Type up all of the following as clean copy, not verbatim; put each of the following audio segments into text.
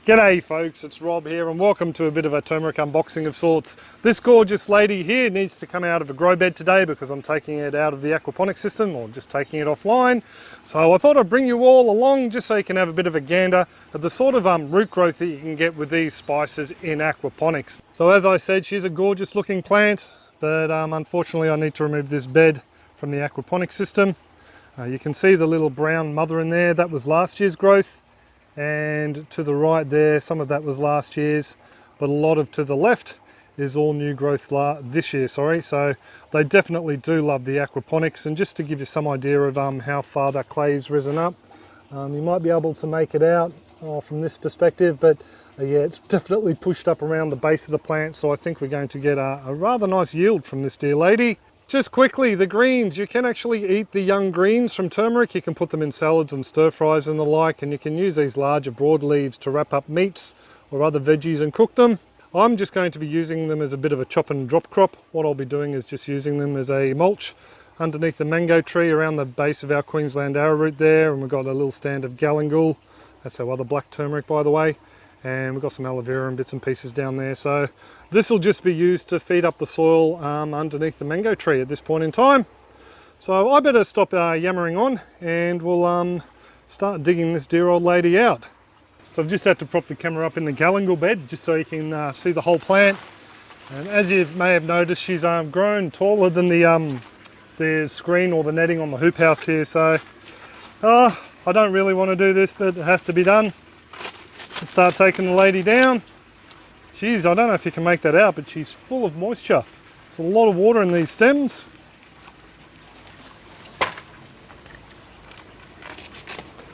G'day folks, it's Rob here and welcome to a bit of a turmeric unboxing of sorts. This gorgeous lady here needs to come out of a grow bed today because I'm taking it out of the aquaponic system, or just taking it offline. So I thought I'd bring you all along just so you can have a bit of a gander at the sort of root growth that you can get with these spices in aquaponics. So as I said, she's a gorgeous looking plant, but unfortunately I need to remove this bed from the aquaponic system. You can see the little brown mother in there, that was last year's growth. And to the right there, some of that was last year's, but a lot of to the left is all new growth this year, sorry. So they definitely do love the aquaponics. And just to give you some idea of how far that clay's risen up, you might be able to make it out from this perspective, but yeah, it's definitely pushed up around the base of the plant. So I think we're going to get a rather nice yield from this dear lady. Just quickly, the greens, you can actually eat the young greens from turmeric. You can put them in salads and stir fries and the like, and you can use these larger broad leaves to wrap up meats or other veggies and cook them. I'm just going to be using them as a bit of a chop and drop crop. What I'll be doing is just using them as a mulch underneath the mango tree around the base of our Queensland arrowroot there, and we've got a little stand of galangal. That's our other black turmeric, by the way, and we've got some aloe vera and bits and pieces down there. So this will just be used to feed up the soil underneath the mango tree at this point in time. So I better stop yammering on and we'll start digging this dear old lady out. So I've just had to prop the camera up in the galangal bed just so you can see the whole plant. And as you may have noticed, she's grown taller than the screen or the netting on the hoop house here. So I don't really want to do this, but it has to be done. Let's start taking the lady down. Geez, I don't know if you can make that out, but she's full of moisture. There's a lot of water in these stems.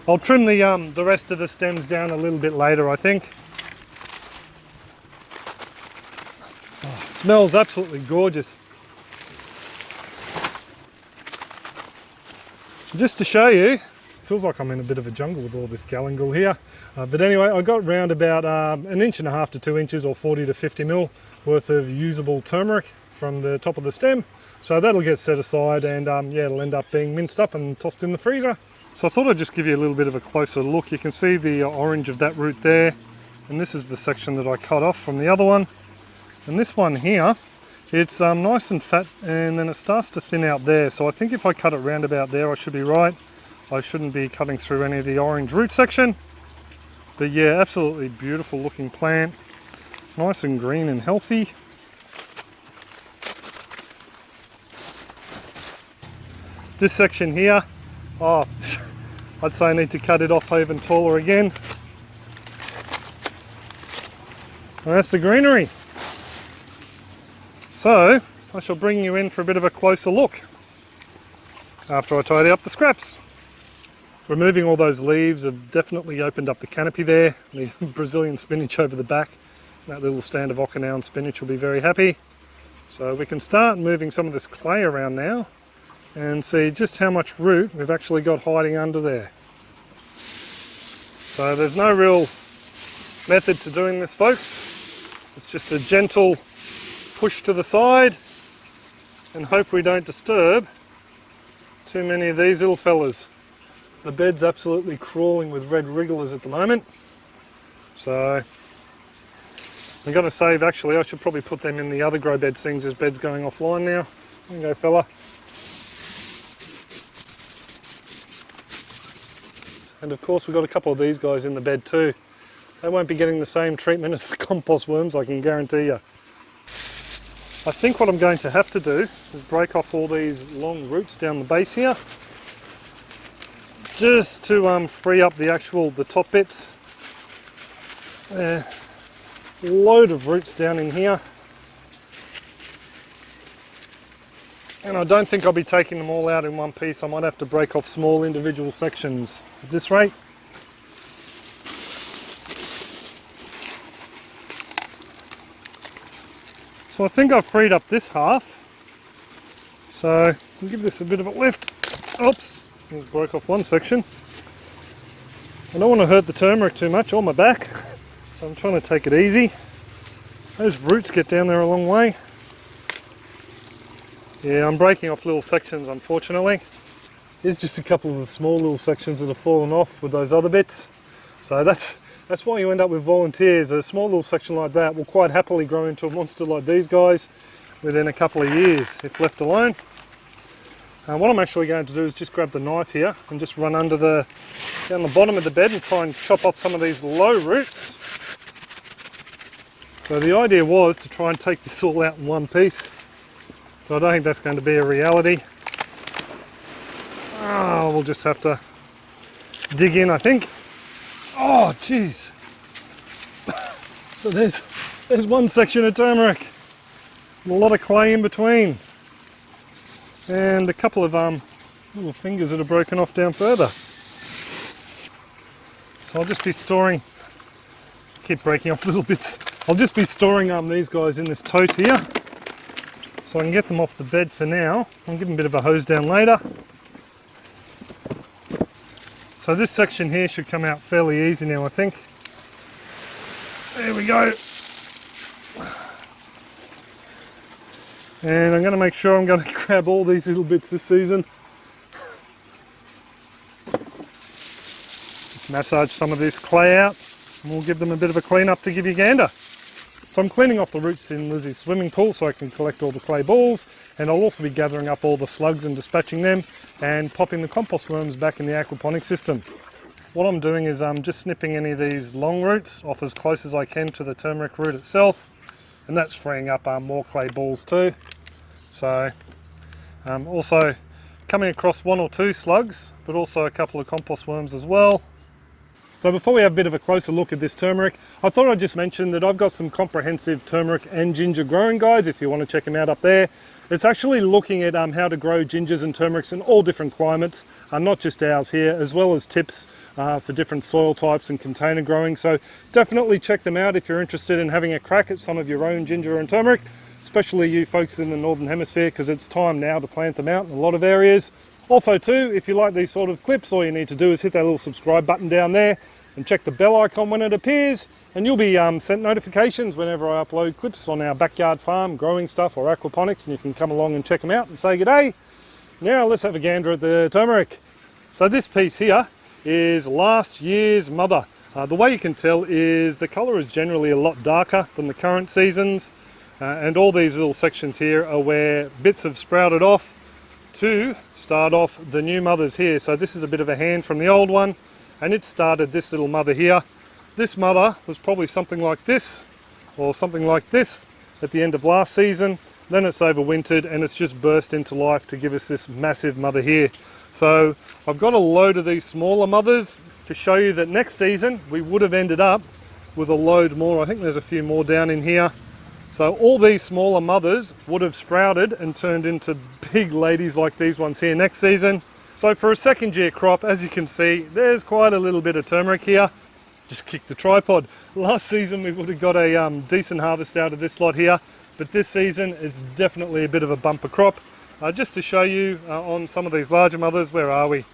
I'll trim the rest of the stems down a little bit later, I think. Oh, smells absolutely gorgeous. Just to show you, feels like I'm in a bit of a jungle with all this galangal here. But anyway, I got round about 1.5 inches to 2 inches, or 40 to 50 mil worth of usable turmeric from the top of the stem. So that'll get set aside, and yeah, it'll end up being minced up and tossed in the freezer. So I thought I'd just give you a little bit of a closer look. You can see the orange of that root there, and this is the section that I cut off from the other one. And this one here, it's nice and fat, and then it starts to thin out there. So I think if I cut it round about there, I should be right. I shouldn't be cutting through any of the orange root section. But yeah, absolutely beautiful looking plant. Nice and green and healthy. This section here, oh, I'd say I need to cut it off even taller again. And that's the greenery. So I shall bring you in for a bit of a closer look after I tidy up the scraps. Removing all those leaves have definitely opened up the canopy there. The Brazilian spinach over the back. That little stand of Okinawan spinach will be very happy. So we can start moving some of this clay around now and see just how much root we've actually got hiding under there. So there's no real method to doing this, folks. It's just a gentle push to the side and hope we don't disturb too many of these little fellas. The bed's absolutely crawling with red wrigglers at the moment. So I'm going to save, actually I should probably put them in the other grow bed things. This bed's going offline now. There you go, fella. And of course we've got a couple of these guys in the bed too. They won't be getting the same treatment as the compost worms, I can guarantee you. I think what I'm going to have to do is break off all these long roots down the base here, just to free up the top bits. Load of roots down in here, and I don't think I'll be taking them all out in one piece. I might have to break off small individual sections at this rate. So I think I've freed up this half, so I'll give this a bit of a lift. Oops. Just broke off one section. I don't want to hurt the turmeric too much on my back, so I'm trying to take it easy. Those roots get down there a long way. Yeah, I'm breaking off little sections, unfortunately. Here's just a couple of the small little sections that have fallen off with those other bits. So that's That's why you end up with volunteers. A small little section like that will quite happily grow into a monster like these guys within a couple of years if left alone. What I'm actually going to do is just grab the knife here and just run down the bottom of the bed and try and chop off some of these low roots. So the idea was to try and take this all out in one piece, but I don't think that's going to be a reality. Oh, we'll just have to dig in, I think. Oh, jeez. So there's one section of turmeric, and a lot of clay in between, and a couple of little fingers that are broken off down further. So I'll just be storing, keep breaking off little bits. I'll just be storing these guys in this tote here, so I can get them off the bed for now. I'll give them a bit of a hose down later. So this section here should come out fairly easy now, I think. There we go. And I'm going to make sure I'm going to grab all these little bits this season. Just massage some of this clay out, and we'll give them a bit of a clean up to give you a gander. So I'm cleaning off the roots in Lizzie's swimming pool so I can collect all the clay balls, and I'll also be gathering up all the slugs and dispatching them and popping the compost worms back in the aquaponic system. What I'm doing is I'm just snipping any of these long roots off as close as I can to the turmeric root itself, and that's freeing up more clay balls too. So also coming across one or two slugs, but also a couple of compost worms as well. So before we have a bit of a closer look at this turmeric, I thought I'd just mention that I've got some comprehensive turmeric and ginger growing guides if you want to check them out up there. It's actually looking at how to grow gingers and turmerics in all different climates, not just ours here, as well as tips for different soil types and container growing. So definitely check them out if you're interested in having a crack at some of your own ginger and turmeric, especially you folks in the Northern Hemisphere, because it's time now to plant them out in a lot of areas. Also too, if you like these sort of clips, all you need to do is hit that little subscribe button down there and check the bell icon when it appears, and you'll be sent notifications whenever I upload clips on our backyard farm, growing stuff or aquaponics, and you can come along and check them out and say good day. Now let's have a gander at the turmeric. So this piece here is last year's mother. The way you can tell is the colour is generally a lot darker than the current season's, and all these little sections here are where bits have sprouted off to start off the new mothers here. So this is a bit of a hand from the old one, and it started this little mother here. This mother was probably something like this or something like this at the end of last season. Then it's overwintered and it's just burst into life to give us this massive mother here. So I've got a load of these smaller mothers to show you that next season we would have ended up with a load more. I think there's a few more down in here. So all these smaller mothers would have sprouted and turned into big ladies like these ones here next season. So for a second year crop, as you can see, there's quite a little bit of turmeric here. Just kicked the tripod. Last season we would have got a decent harvest out of this lot here, but this season is definitely a bit of a bumper crop. Just to show you on some of these larger mothers, where are we?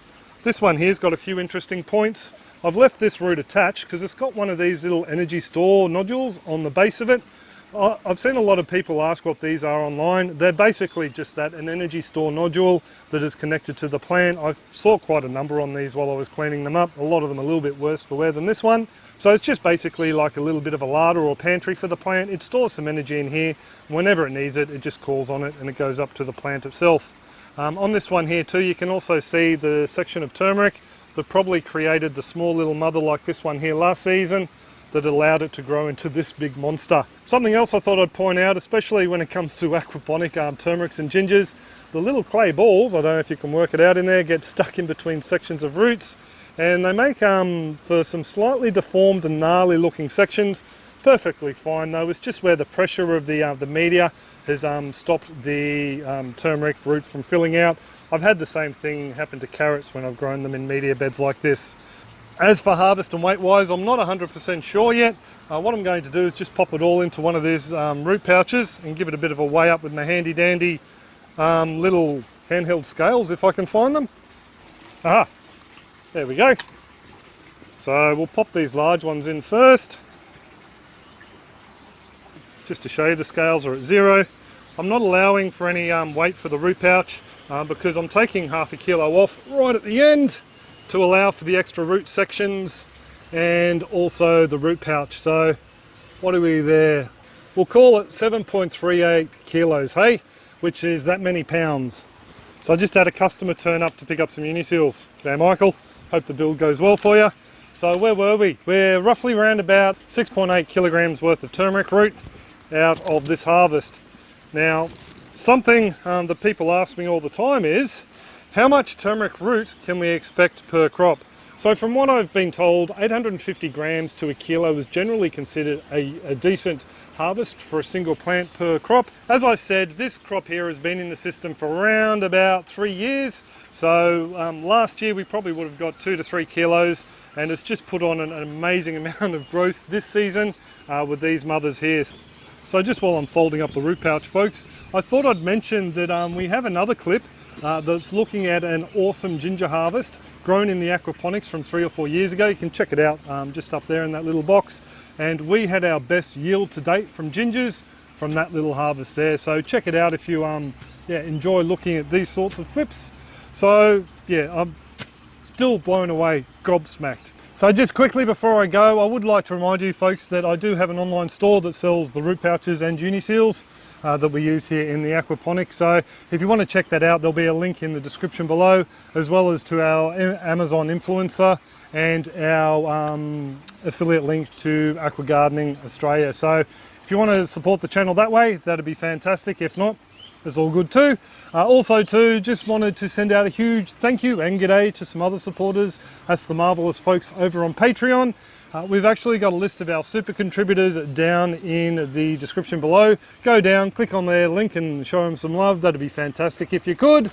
This one here's got a few interesting points. I've left this root attached because it's got one of these little energy store nodules on the base of it. I've seen a lot of people ask what these are online. They're basically just that, an energy store nodule that is connected to the plant. I saw quite a number on these while I was cleaning them up. A lot of them a little bit worse for wear than this one. So it's just basically like a little bit of a larder or pantry for the plant. It stores some energy in here. Whenever it needs it, it just calls on it and it goes up to the plant itself. On this one here too, you can also see the section of turmeric that probably created the small little mother like this one here last season, that allowed it to grow into this big monster. Something else I thought I'd point out, especially when it comes to aquaponic turmerics and gingers, the little clay balls, I don't know if you can work it out in there, get stuck in between sections of roots, and they make for some slightly deformed and gnarly looking sections. Perfectly fine though, it's just where the pressure of the media has stopped the turmeric root from filling out. I've had the same thing happen to carrots when I've grown them in media beds like this. As for harvest and weight wise, I'm not 100% sure yet. What I'm going to do is just pop it all into one of these root pouches and give it a bit of a weigh up with my handy dandy little handheld scales if I can find them. Aha, there we go. So we'll pop these large ones in first. Just to show you, the scales are at 0. I'm not allowing for any weight for the root pouch because I'm taking half a kilo off right at the end to allow for the extra root sections and also the root pouch. So what are we there? We'll call it 7.38 kilos, hey, which is that many pounds. So I just had a customer turn up to pick up some uniseals. G'day Michael, hope the build goes well for you. So where were we? We're roughly around about 6.8 kilograms worth of turmeric root out of this harvest. Now, something that people ask me all the time is, how much turmeric root can we expect per crop? So from what I've been told, 850 grams to a kilo is generally considered a decent harvest for a single plant per crop. As I said, this crop here has been in the system for around about 3 years. So last year we probably would have got 2 to 3 kilos, and it's just put on an amazing amount of growth this season with these mothers here. So just while I'm folding up the root pouch, folks, I thought I'd mention that we have another clip that's looking at an awesome ginger harvest grown in the aquaponics from 3 or 4 years ago. You can check it out just up there in that little box. And we had our best yield to date from gingers from that little harvest there. So check it out if you enjoy looking at these sorts of clips. So yeah, I'm still blown away, gobsmacked. So just quickly before I go, I would like to remind you folks that I do have an online store that sells the root pouches and uniseals that we use here in the aquaponics. So if you want to check that out, there'll be a link in the description below, as well as to our Amazon influencer and our affiliate link to Aqua Gardening Australia. So if you want to support the channel that way, that'd be fantastic. If not, it's all good too. Also too, just wanted to send out a huge thank you and g'day to some other supporters. That's the marvelous folks over on Patreon. We've actually got a list of our super contributors down in the description below. Go down, click on their link and show them some love. That'd be fantastic if you could.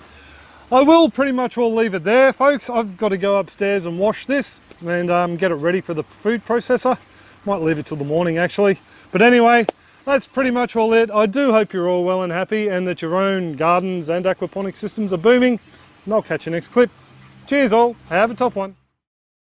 I will pretty much will leave it there, folks. I've got to go upstairs and wash this and get it ready for the food processor. Might leave it till the morning actually. But anyway, that's pretty much all it. I do hope you're all well and happy and that your own gardens and aquaponic systems are booming. And I'll catch you next clip. Cheers all, have a top one.